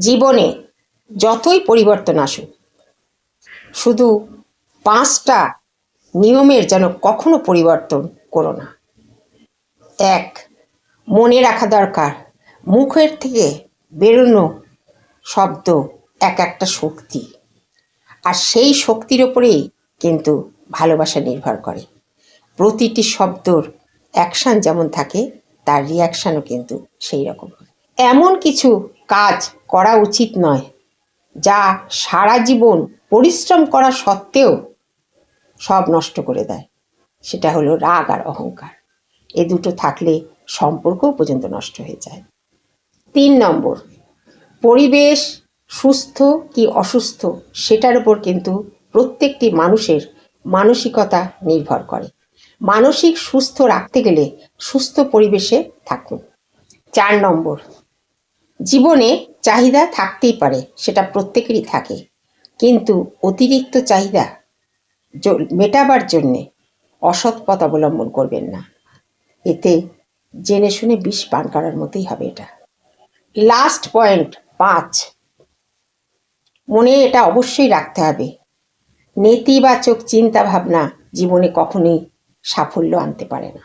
জীবনে যতই পরিবর্তন আসুক, শুধু 5টা নিয়মের যেন কখনো পরিবর্তন করো না। 1, মনে রাখা দরকার, মুখের থেকে বেরোনো শব্দ এক একটা শক্তি, আর সেই শক্তির ওপরেই কিন্তু ভালোবাসা নির্ভর করে। প্রতিটি শব্দর অ্যাকশান যেমন থাকে, তার রিয়াকশানও কিন্তু সেই রকম। এমন কিছু কাজ করা উচিত নয় যা সারা জীবন পরিশ্রম করা সত্ত্বেও সব নষ্ট করে দেয়। সেটা হলো রাগ আর অহংকার। এ দুটো থাকলে সম্পর্কও পর্যন্ত নষ্ট হয়ে যায়। 3 নম্বর, পরিবেশ সুস্থ কি অসুস্থ সেটার উপর কিন্তু প্রত্যেকটি মানুষের মানসিকতা নির্ভর করে। মানসিক সুস্থ রাখতে গেলে সুস্থ পরিবেশে থাকুন। 4 নম্বর, জীবনে চাহিদা থাকতেই পারে, সেটা প্রত্যেকেরই থাকে, কিন্তু অতিরিক্ত চাহিদা মেটাবার জন্যে অসৎ পথ অবলম্বন করবেন না। এতে জেনে শুনে বিষ পান করার মতোই হবে এটা। লাস্ট পয়েন্ট 5, মনে এটা অবশ্যই রাখতে হবে, নেতিবাচক চিন্তা ভাবনা জীবনে কখনোই সাফল্য আনতে পারে না।